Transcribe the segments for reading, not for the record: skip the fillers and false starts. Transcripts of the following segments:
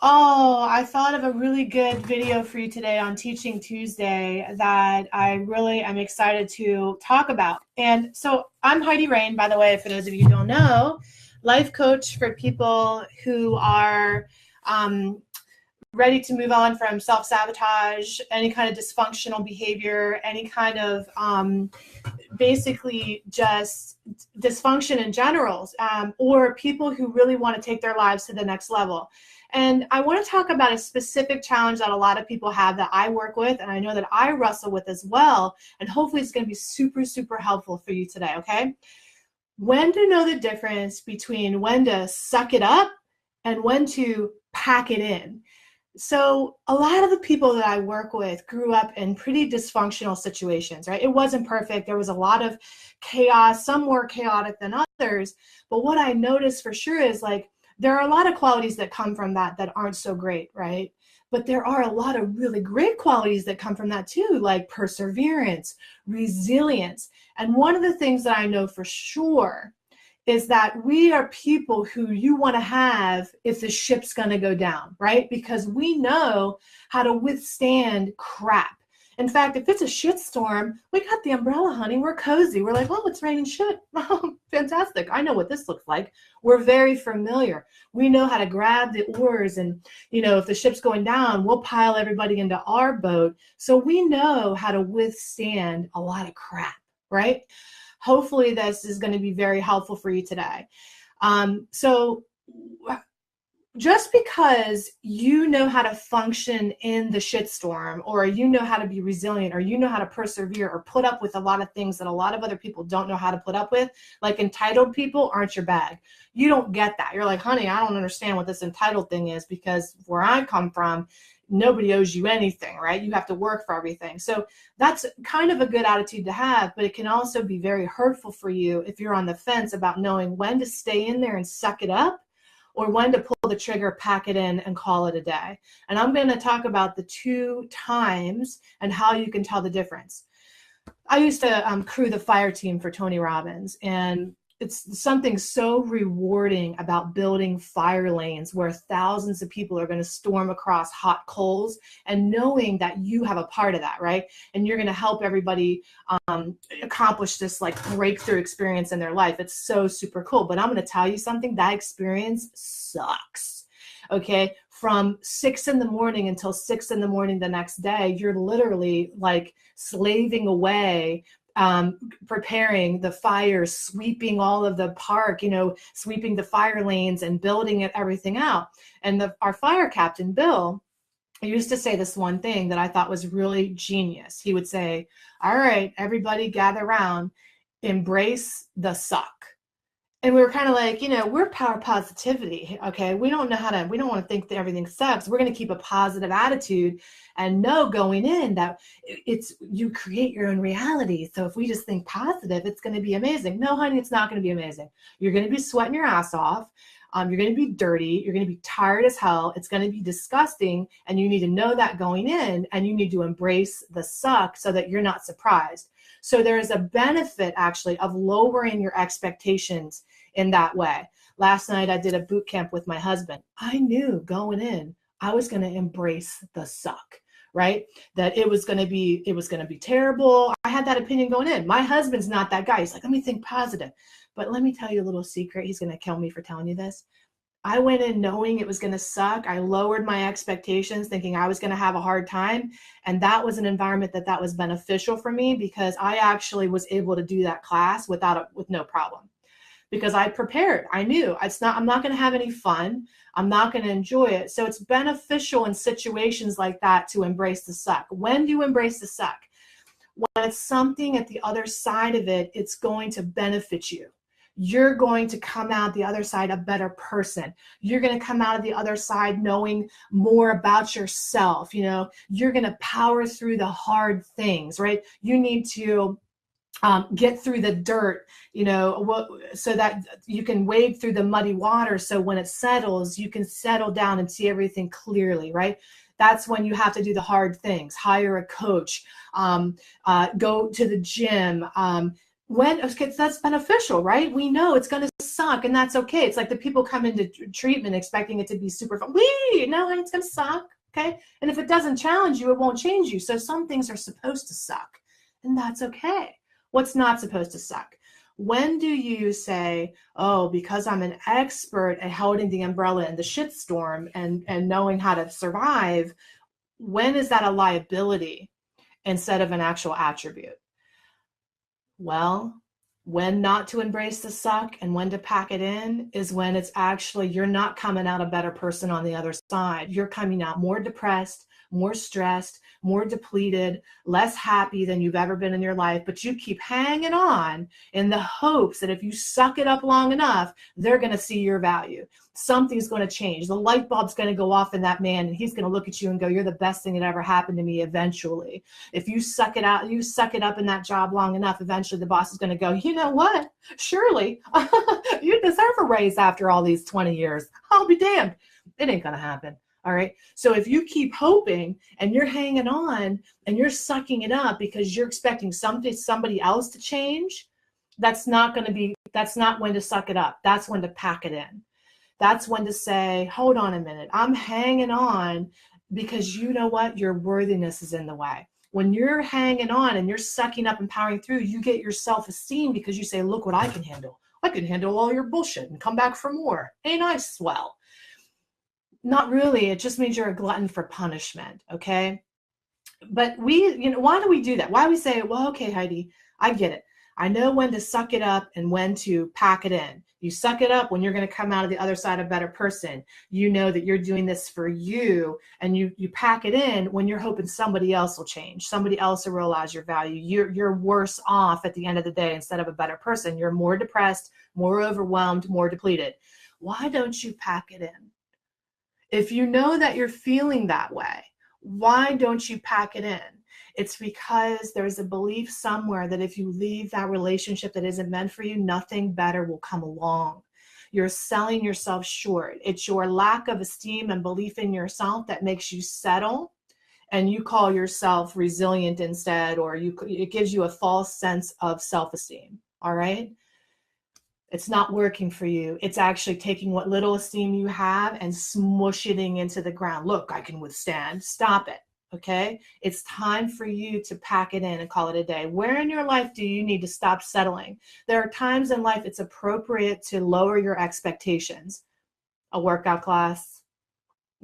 Oh, I thought of a really good video for you today on Teaching Tuesday that I really am excited to talk about. And so I'm Heidi Rain, by the way, for those of you who don't know, life coach for people who are um, ready to move on from self-sabotage, any kind of dysfunctional behavior, any kind of basically just dysfunction in general, or people who really want to take their lives to the next level. And I want to talk about a specific challenge that a lot of people have that I work with, and I know that I wrestle with as well. And hopefully it's going to be super, super helpful for you today, okay? When to know the difference between when to suck it up and when to pack it in. So a lot of the people that I work with grew up in pretty dysfunctional situations, right? It wasn't perfect. There was a lot of chaos, some more chaotic than others. But what I noticed for sure is like there are a lot of qualities that come from that aren't so great, right? But there are a lot of really great qualities that come from that too, like perseverance, resilience. And one of the things that I know for sure is that we are people who you want to have if the ship's going to go down, right? Because we know how to withstand crap. In fact, if it's a shitstorm, we got the umbrella, honey. We're cozy. We're like, oh, it's raining shit. Oh, fantastic. I know what this looks like. We're very familiar. We know how to grab the oars and, if the ship's going down, we'll pile everybody into our boat. So we know how to withstand a lot of crap, right? Hopefully this is going to be very helpful for you today. So just because you know how to function in the shitstorm, or you know how to be resilient, or you know how to persevere or put up with a lot of things that a lot of other people don't know how to put up with, like entitled people aren't your bag. You don't get that. You're like, honey, I don't understand what this entitled thing is, because where I come from, nobody owes you anything, right? You have to work for everything. So that's kind of a good attitude to have, but it can also be very hurtful for you if you're on the fence about knowing when to stay in there and suck it up, or when to pull the trigger, pack it in, and call it a day. And I'm going to talk about the two times and how you can tell the difference. I used to crew the fire team for Tony Robbins, and it's something so rewarding about building fire lanes where thousands of people are going to storm across hot coals, and knowing that you have a part of that, right? And you're going to help everybody accomplish this like breakthrough experience in their life. It's so super cool. But I'm going to tell you something, that experience sucks. Okay, from 6 in the morning until 6 in the morning the next day, you're literally like slaving away, preparing the fires, sweeping all of the park, sweeping the fire lanes and building everything out. And our fire captain, Bill, used to say this one thing that I thought was really genius. He would say, all right, everybody gather around, embrace the suck. And we were kind of like, we're power positivity. Okay. We don't want to think that everything sucks. We're going to keep a positive attitude and know going in that you create your own reality. So if we just think positive, it's going to be amazing. No, honey, it's not going to be amazing. You're going to be sweating your ass off. You're going to be dirty. You're going to be tired as hell. It's going to be disgusting. And you need to know that going in, and you need to embrace the suck so that you're not surprised. So there is a benefit actually of lowering your expectations in that way. Last night I did a boot camp with my husband. I knew going in, I was going to embrace the suck, right? That it was going to be terrible. I had that opinion going in. My husband's not that guy. He's like, let me think positive. But let me tell you a little secret. He's going to kill me for telling you this. I went in knowing it was going to suck. I lowered my expectations, thinking I was going to have a hard time. And that was an environment that was beneficial for me, because I actually was able to do that class with no problem, because I prepared. I knew I'm not going to have any fun. I'm not going to enjoy it. So it's beneficial in situations like that to embrace the suck. When do you embrace the suck? When it's something at the other side of it, it's going to benefit you. You're going to come out the other side a better person. You're going to come out of the other side knowing more about yourself. You're going to power through the hard things, right? You need to get through the dirt, so that you can wade through the muddy water. So when it settles, you can settle down and see everything clearly, right? That's when you have to do the hard things. Hire a coach, go to the gym, When, okay, that's beneficial, right? We know it's going to suck, and that's okay. It's like the people come into treatment expecting it to be super fun. No, it's going to suck, okay? And if it doesn't challenge you, it won't change you. So some things are supposed to suck, and that's okay. What's not supposed to suck? When do you say, oh, because I'm an expert at holding the umbrella in the shitstorm and knowing how to survive, when is that a liability instead of an actual attribute? Well, when not to embrace the suck and when to pack it in is when it's actually, you're not coming out a better person on the other side. You're coming out more depressed, more stressed, more depleted, less happy than you've ever been in your life, but you keep hanging on in the hopes that if you suck it up long enough, they're going to see your value. Something's going to change. The light bulb's going to go off in that man, and he's going to look at you and go, you're the best thing that ever happened to me eventually. If you suck it out, you suck it up in that job long enough, eventually the boss is going to go, you know what? Surely you deserve a raise after all these 20 years. I'll be damned. It ain't going to happen. All right. So if you keep hoping and you're hanging on and you're sucking it up because you're expecting somebody else to change, that's not when to suck it up. That's when to pack it in. That's when to say, hold on a minute. I'm hanging on because you know what? Your worthiness is in the way. When you're hanging on and you're sucking up and powering through, you get your self-esteem because you say, look what I can handle. I can handle all your bullshit and come back for more. Ain't I swell? Not really. It just means you're a glutton for punishment, okay? But why do we do that? Why do we say, well, okay, Heidi, I get it. I know when to suck it up and when to pack it in. You suck it up when you're going to come out of the other side a better person. You know that you're doing this for you, and you pack it in when you're hoping somebody else will change. Somebody else will realize your value. You're worse off at the end of the day instead of a better person. You're more depressed, more overwhelmed, more depleted. Why don't you pack it in? If you know that you're feeling that way, why don't you pack it in? It's because there's a belief somewhere that if you leave that relationship that isn't meant for you, nothing better will come along. You're selling yourself short. It's your lack of esteem and belief in yourself that makes you settle, and you call yourself resilient instead, or it gives you a false sense of self-esteem, all right? It's not working for you. It's actually taking what little esteem you have and smushing it into the ground. Look, I can withstand. Stop it. Okay? It's time for you to pack it in and call it a day. Where in your life do you need to stop settling? There are times in life it's appropriate to lower your expectations. A workout class,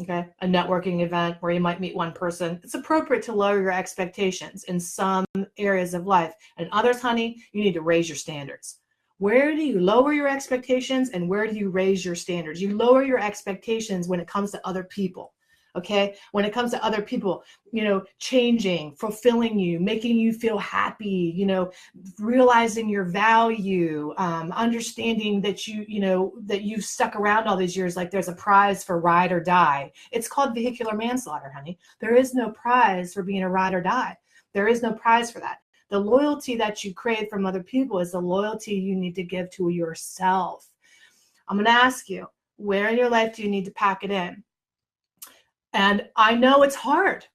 okay? A networking event where you might meet one person. It's appropriate to lower your expectations in some areas of life. And others, honey, you need to raise your standards. Where do you lower your expectations and where do you raise your standards? You lower your expectations when it comes to other people, okay? When it comes to other people, changing, fulfilling you, making you feel happy, realizing your value, understanding that that you've stuck around all these years like there's a prize for ride or die. It's called vehicular manslaughter, honey. There is no prize for being a ride or die. There is no prize for that. The loyalty that you crave from other people is the loyalty you need to give to yourself. I'm going to ask you, where in your life do you need to pack it in? And I know it's hard.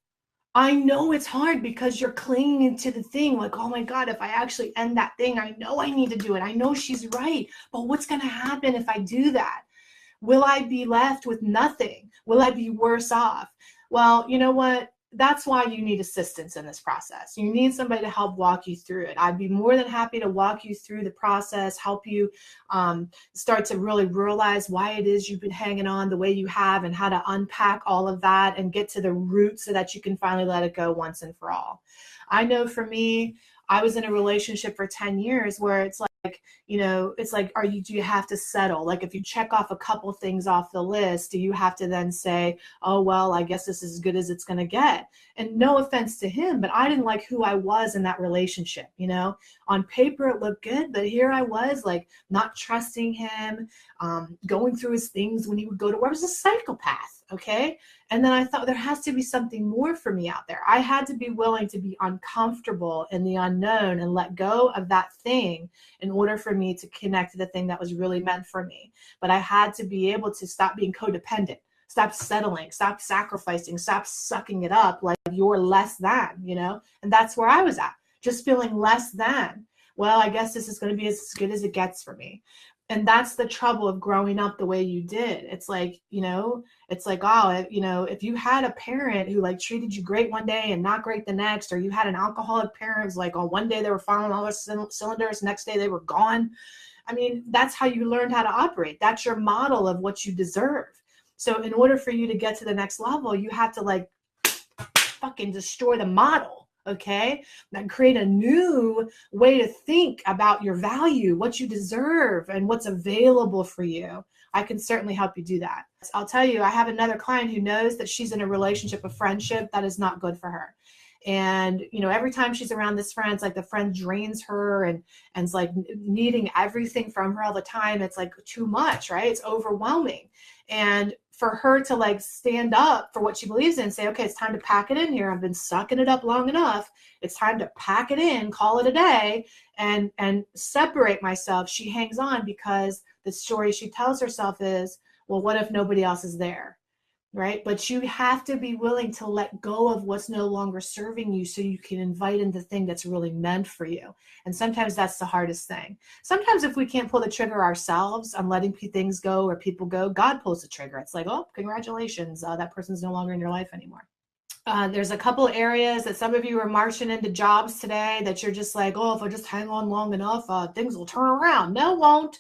I know it's hard because you're clinging to the thing like, oh my God, if I actually end that thing, I know I need to do it. I know she's right. But what's going to happen if I do that? Will I be left with nothing? Will I be worse off? Well, you know what? That's why you need assistance in this process. You need somebody to help walk you through it. I'd be more than happy to walk you through the process, help you start to really realize why it is you've been hanging on the way you have and how to unpack all of that and get to the root so that you can finally let it go once and for all. I know for me, I was in a relationship for 10 years where it's like, it's like, do you have to settle? Like if you check off a couple things off the list, do you have to then say, oh, well, I guess this is as good as it's going to get? And no offense to him, but I didn't like who I was in that relationship. On paper, it looked good, but here I was like not trusting him, going through his things when he would go to work. I was a psychopath. Okay. And then I thought there has to be something more for me out there. I had to be willing to be uncomfortable in the unknown and let go of that thing in order for me to connect to the thing that was really meant for me. But I had to be able to stop being codependent, stop settling, stop sacrificing, stop sucking it up like you're less than, and that's where I was at, just feeling less than. well, I guess this is going to be as good as it gets for me. And that's the trouble of growing up the way you did. It's like, it's like, oh, if you had a parent who like treated you great one day and not great the next, or you had an alcoholic parent who's like, on one day they were firing all their cylinders, next day they were gone. I mean, that's how you learned how to operate. That's your model of what you deserve. So in order for you to get to the next level, you have to like fucking destroy the model. Okay, and create a new way to think about your value, what you deserve, and what's available for you. I can certainly help you do that. I'll tell you, I have another client who knows that she's in a relationship of friendship that is not good for her. And, every time she's around this friend, it's like the friend drains her and it's like needing everything from her all the time. It's like too much, right? It's overwhelming. And for her to like stand up for what she believes in, say, okay, it's time to pack it in here. I've been sucking it up long enough. It's time to pack it in, call it a day, and separate myself. She hangs on because the story she tells herself is, well, what if nobody else is there? Right? But you have to be willing to let go of what's no longer serving you so you can invite in the thing that's really meant for you. And sometimes that's the hardest thing. Sometimes if we can't pull the trigger ourselves on letting things go or people go, God pulls the trigger. It's like, oh, congratulations, that person's no longer in your life anymore. There's a couple of areas that some of you are marching into jobs today that you're just like, oh, if I just hang on long enough, things will turn around. No, won't.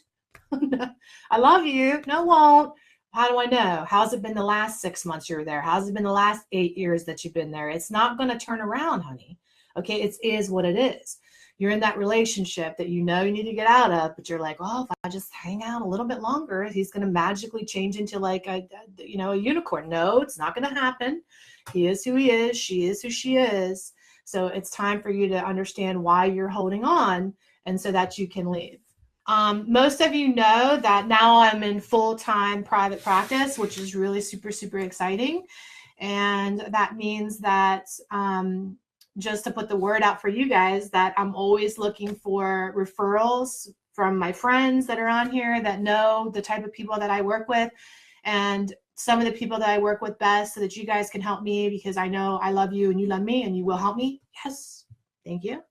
I love you. No, won't. How do I know? How's it been the last 6 months you were there? How's it been the last 8 years that you've been there? It's not going to turn around, honey. Okay, it is what it is. You're in that relationship that you need to get out of, but you're like, oh, if I just hang out a little bit longer, he's going to magically change into like a unicorn. No, it's not going to happen. He is who he is. She is who she is. So it's time for you to understand why you're holding on and so that you can leave. Most of you know that now I'm in full-time private practice, which is really super, super exciting. And that means that just to put the word out for you guys, that I'm always looking for referrals from my friends that are on here that know the type of people that I work with, and some of the people that I work with best, so that you guys can help me, because I know I love you and you love me and you will help me. Yes, thank you.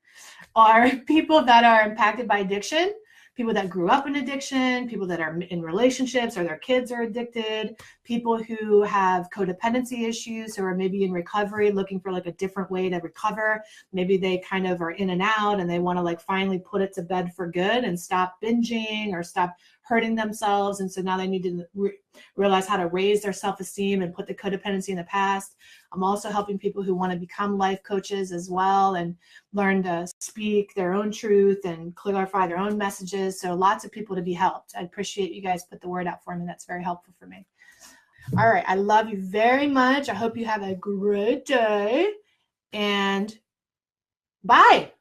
Are people that are impacted by addiction. People that grew up in addiction, people that are in relationships or their kids are addicted, people who have codependency issues, who are maybe in recovery looking for like a different way to recover. Maybe they kind of are in and out and they want to like finally put it to bed for good and stop binging or stop hurting themselves. And so now they need to realize how to raise their self-esteem and put the codependency in the past. I'm also helping people who want to become life coaches as well and learn to speak their own truth and clarify their own messages. So lots of people to be helped. I appreciate you guys put the word out for me. That's very helpful for me. All right. I love you very much. I hope you have a great day, and bye.